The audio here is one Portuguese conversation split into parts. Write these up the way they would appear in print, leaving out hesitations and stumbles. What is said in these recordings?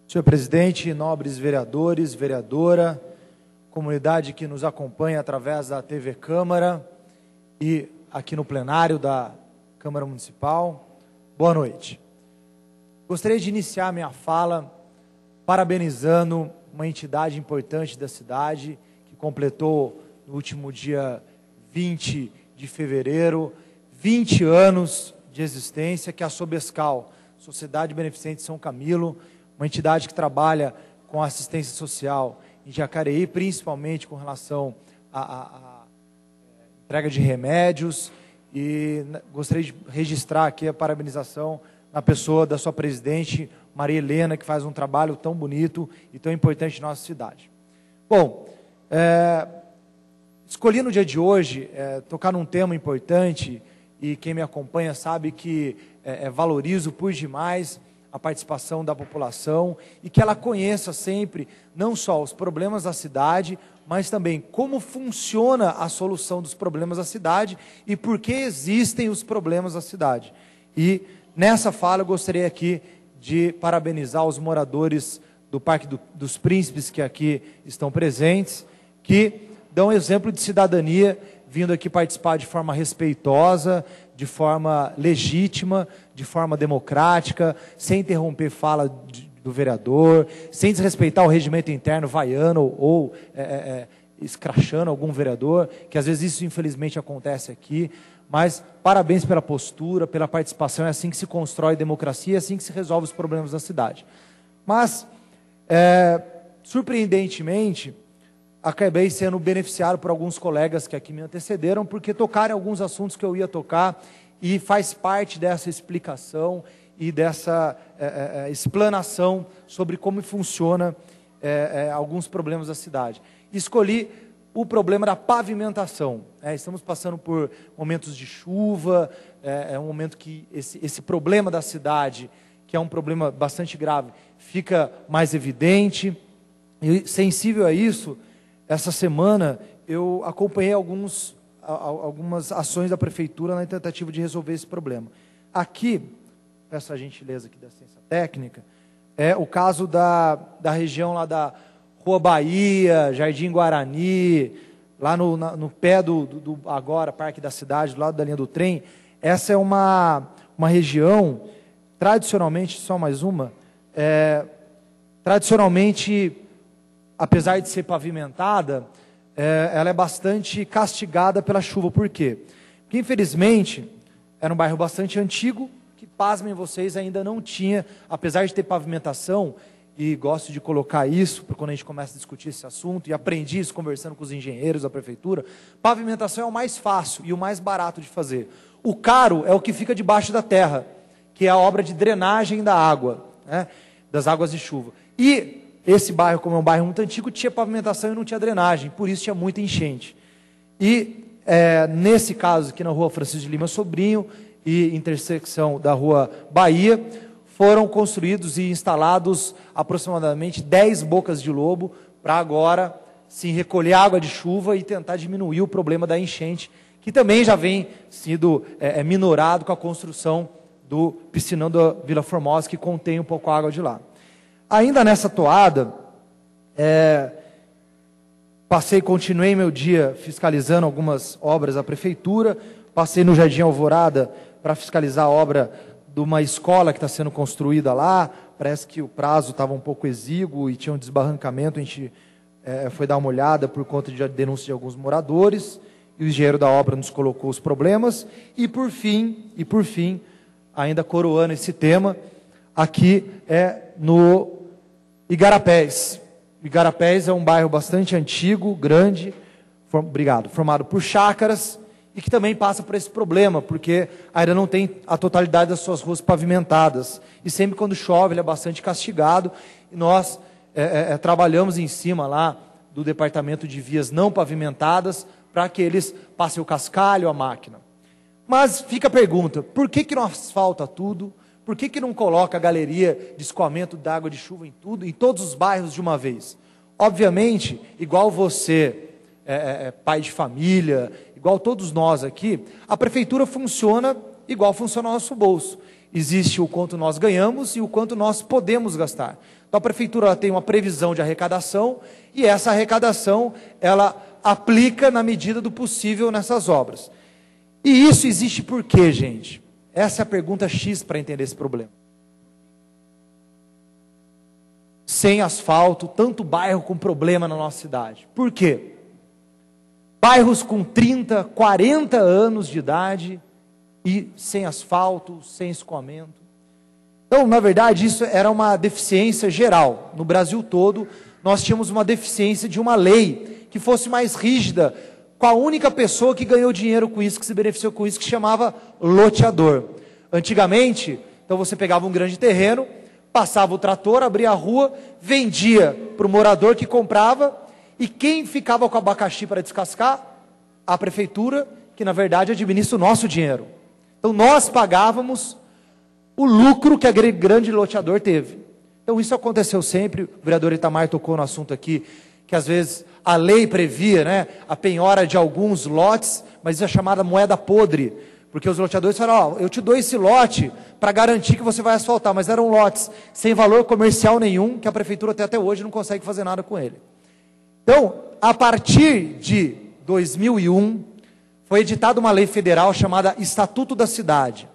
Senhor presidente, nobres vereadores, vereadora, comunidade que nos acompanha através da TV Câmara e aqui no plenário da Câmara Municipal, boa noite. Gostaria de iniciar minha fala parabenizando uma entidade importante da cidade que completou no último dia 20 de fevereiro 20 anos de existência, que é a Sobescal, Sociedade Beneficente São Camilo, uma entidade que trabalha com assistência social em Jacareí, principalmente com relação à entrega de remédios, e gostaria de registrar aqui a parabenização na pessoa da sua presidente, Maria Helena, que faz um trabalho tão bonito e tão importante na nossa cidade. Bom, escolhi no dia de hoje tocar num tema importante, e quem me acompanha sabe que valorizo por demais a participação da população e que ela conheça sempre não só os problemas da cidade, mas também como funciona a solução dos problemas da cidade e por que existem os problemas da cidade. E nessa fala eu gostaria aqui de parabenizar os moradores do Parque dos Príncipes que aqui estão presentes, que dão exemplo de cidadania, vindo aqui participar de forma respeitosa, de forma legítima, de forma democrática, sem interromper fala do vereador, sem desrespeitar o regimento interno vaiando ou escrachando algum vereador, que às vezes isso infelizmente acontece aqui, mas parabéns pela postura, pela participação, é assim que se constrói democracia, é assim que se resolve os problemas da cidade. Mas, surpreendentemente, acabei sendo beneficiado por alguns colegas que aqui me antecederam, porque tocaram alguns assuntos que eu ia tocar, e faz parte dessa explicação e dessa explanação sobre como funciona alguns problemas da cidade. Escolhi o problema da pavimentação. Estamos passando por momentos de chuva, é um momento que esse problema da cidade, que é um problema bastante grave, fica mais evidente, e sensível a isso. Essa semana eu acompanhei algumas ações da prefeitura na tentativa de resolver esse problema. Aqui, peço a gentileza aqui da assistência técnica, é o caso da região lá da Rua Bahia, Jardim Guarani, lá no pé do agora Parque da Cidade, do lado da linha do trem. Essa é uma região, tradicionalmente, só mais uma, tradicionalmente, apesar de ser pavimentada, ela é bastante castigada pela chuva. Por quê? Porque, infelizmente, era um bairro bastante antigo, que, pasmem vocês, ainda não tinha, apesar de ter pavimentação, e gosto de colocar isso, porque quando a gente começa a discutir esse assunto, e aprendi isso conversando com os engenheiros da prefeitura, pavimentação é o mais fácil e o mais barato de fazer. O caro é o que fica debaixo da terra, que é a obra de drenagem da água, das águas de chuva. E esse bairro, como é um bairro muito antigo, tinha pavimentação e não tinha drenagem, por isso tinha muita enchente. E nesse caso aqui na Rua Francisco de Lima Sobrinho e intersecção da Rua Bahia, foram construídos e instalados aproximadamente 10 bocas de lobo para agora sim recolher água de chuva e tentar diminuir o problema da enchente, que também já vem sendo minorado com a construção do piscinão da Vila Formosa, que contém um pouco a água de lá. Ainda nessa toada, continuei meu dia fiscalizando algumas obras da prefeitura, passei no Jardim Alvorada para fiscalizar a obra de uma escola que está sendo construída lá. Parece que o prazo estava um pouco exíguo e tinha um desbarrancamento. A gente foi dar uma olhada por conta de denúncia de alguns moradores, e o engenheiro da obra nos colocou os problemas. E por fim, ainda coroando esse tema, aqui no Igarapés. Igarapés é um bairro bastante antigo, grande, formado por chácaras, e que também passa por esse problema, porque ainda não tem a totalidade das suas ruas pavimentadas. E sempre quando chove ele é bastante castigado, e nós trabalhamos em cima lá do departamento de vias não pavimentadas, para que eles passem o cascalho, a máquina. Mas fica a pergunta, por que não asfalta tudo? Por que não coloca a galeria de escoamento d'água de chuva em todos os bairros de uma vez? Obviamente, igual você, pai de família, igual todos nós aqui, a prefeitura funciona igual funciona o nosso bolso. Existe o quanto nós ganhamos e o quanto nós podemos gastar. Então a prefeitura tem uma previsão de arrecadação e essa arrecadação ela aplica na medida do possível nessas obras. E isso existe por quê, gente? Essa é a pergunta X para entender esse problema. Sem asfalto, tanto bairro com problema na nossa cidade. Por quê? Bairros com 30, 40 anos de idade e sem asfalto, sem escoamento. Então, na verdade, isso era uma deficiência geral. No Brasil todo, nós tínhamos uma deficiência de uma lei que fosse mais rígida, com a única pessoa que ganhou dinheiro com isso, que se beneficiou com isso, que se chamava loteador. Antigamente, então você pegava um grande terreno, passava o trator, abria a rua, vendia para o morador que comprava, e quem ficava com abacaxi para descascar? A prefeitura, que na verdade administra o nosso dinheiro. Então nós pagávamos o lucro que aquele grande loteador teve. Então isso aconteceu sempre, o vereador Itamar tocou no assunto aqui, que às vezes a lei previa, né, a penhora de alguns lotes, mas isso é chamada moeda podre, porque os loteadores falaram, ó, eu te dou esse lote para garantir que você vai asfaltar, mas eram lotes sem valor comercial nenhum, que a prefeitura até hoje não consegue fazer nada com ele. Então, a partir de 2001, foi editada uma lei federal chamada Estatuto da Cidade.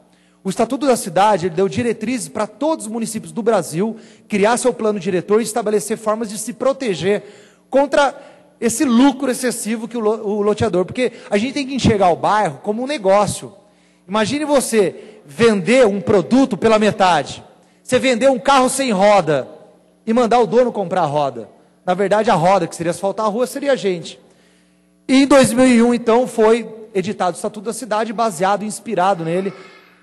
O Estatuto da Cidade ele deu diretrizes para todos os municípios do Brasil criar seu plano diretor e estabelecer formas de se proteger contra esse lucro excessivo que o loteador, porque a gente tem que enxergar o bairro como um negócio. Imagine você vender um produto pela metade, você vender um carro sem roda e mandar o dono comprar a roda. Na verdade, a roda que seria asfaltar a rua seria a gente. E em 2001, então, foi editado o Estatuto da Cidade, baseado e inspirado nele.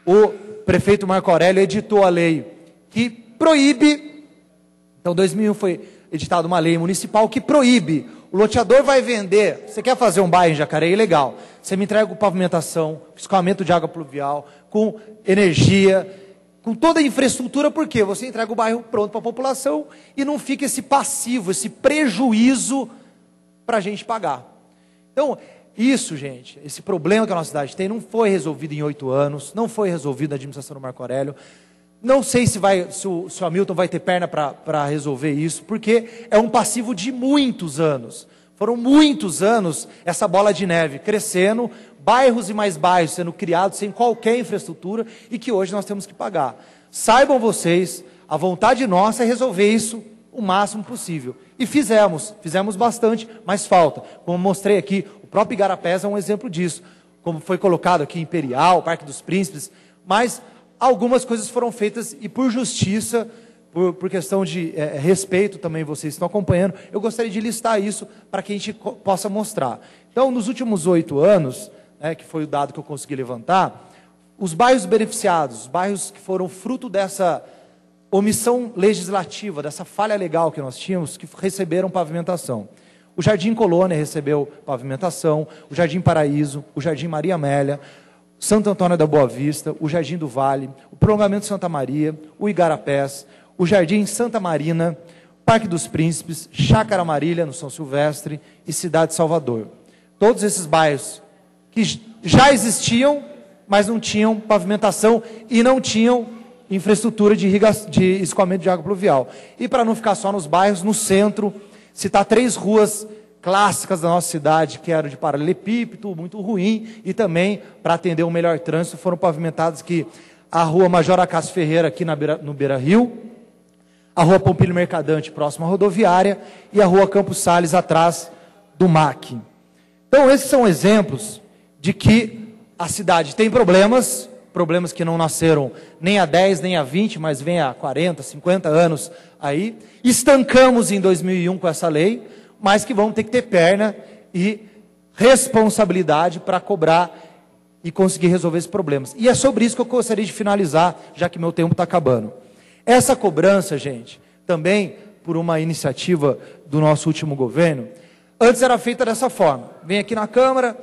O prefeito Marco Aurélio editou a lei que proíbe, então em 2001 foi editada uma lei municipal que proíbe, o loteador vai vender, você quer fazer um bairro em Jacareí, legal, você me entrega com pavimentação, escoamento de água pluvial, com energia, com toda a infraestrutura, porque você entrega o bairro pronto para a população e não fica esse passivo, esse prejuízo para a gente pagar. Então, isso, gente, esse problema que a nossa cidade tem não foi resolvido em 8 anos, não foi resolvido na administração do Marco Aurélio. Não sei se o Hamilton vai ter perna para resolver isso, porque é um passivo de muitos anos. Foram muitos anos essa bola de neve crescendo, bairros e mais bairros sendo criados sem qualquer infraestrutura e que hoje nós temos que pagar. Saibam vocês, a vontade nossa é resolver isso o máximo possível. E fizemos bastante, mas falta. Como mostrei aqui, o próprio Igarapés é um exemplo disso. Como foi colocado aqui Imperial, Parque dos Príncipes, mas algumas coisas foram feitas e por justiça, por questão de respeito também, vocês estão acompanhando, eu gostaria de listar isso para que a gente possa mostrar. Então, nos últimos 8 anos, que foi o dado que eu consegui levantar, os bairros beneficiados, os bairros que foram fruto dessa omissão legislativa, dessa falha legal que nós tínhamos, que receberam pavimentação. O Jardim Colônia recebeu pavimentação, o Jardim Paraíso, o Jardim Maria Amélia, Santo Antônio da Boa Vista, o Jardim do Vale, o Prolongamento Santa Maria, o Igarapés, o Jardim Santa Marina, Parque dos Príncipes, Chácara Marília, no São Silvestre e Cidade de Salvador. Todos esses bairros que já existiam, mas não tinham pavimentação e não tinham infraestrutura de escoamento de água pluvial. E para não ficar só nos bairros, no centro, citar 3 ruas clássicas da nossa cidade, que eram de paralelepípedo, muito ruim, e também, para atender um melhor trânsito, foram pavimentadas aqui a rua Major Acácio Ferreira, aqui no Beira Rio, a rua Pompílio Mercadante, próxima à rodoviária, e a rua Campos Sales, atrás do MAC. Então, esses são exemplos de que a cidade tem problemas que não nasceram nem há 10, nem há 20, mas vem há 40, 50 anos aí. Estancamos em 2001 com essa lei, mas que vamos ter que ter perna e responsabilidade para cobrar e conseguir resolver esses problemas. E é sobre isso que eu gostaria de finalizar, já que meu tempo está acabando. Essa cobrança, gente, também por uma iniciativa do nosso último governo, antes era feita dessa forma. Vem aqui na Câmara,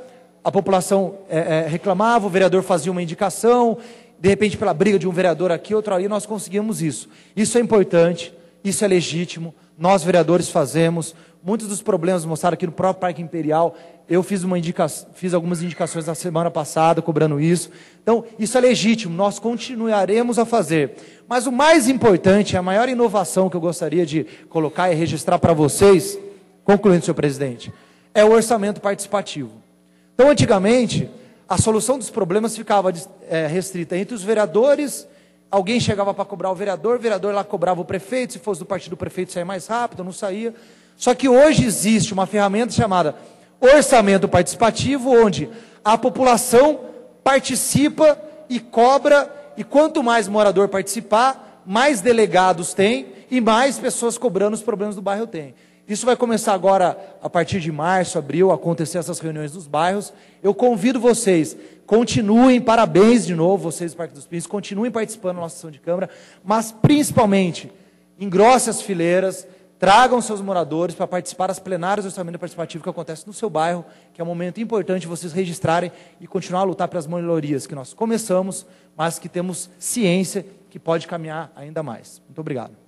a população reclamava, o vereador fazia uma indicação, de repente pela briga de um vereador aqui, outro ali, nós conseguimos isso. Isso é importante, isso é legítimo, nós vereadores fazemos. Muitos dos problemas mostraram aqui no próprio Parque Imperial. Eu fiz algumas indicações na semana passada, cobrando isso. Então, isso é legítimo, nós continuaremos a fazer. Mas o mais importante, a maior inovação que eu gostaria de colocar e registrar para vocês, concluindo, senhor presidente, é o orçamento participativo. Então, antigamente, a solução dos problemas ficava restrita entre os vereadores. Alguém chegava para cobrar o vereador lá cobrava o prefeito, se fosse do partido do prefeito saía mais rápido, não saía. Só que hoje existe uma ferramenta chamada orçamento participativo, onde a população participa e cobra, e quanto mais morador participar, mais delegados tem e mais pessoas cobrando os problemas do bairro tem. Isso vai começar agora, a partir de março, abril, a acontecer essas reuniões dos bairros. Eu convido vocês, continuem, parabéns de novo, vocês do Parque dos Pinheiros, continuem participando da nossa sessão de Câmara, mas principalmente, engrossem as fileiras, tragam seus moradores para participar das plenárias do orçamento participativo que acontece no seu bairro, que é um momento importante vocês registrarem e continuar a lutar pelas melhorias que nós começamos, mas que temos ciência que pode caminhar ainda mais. Muito obrigado.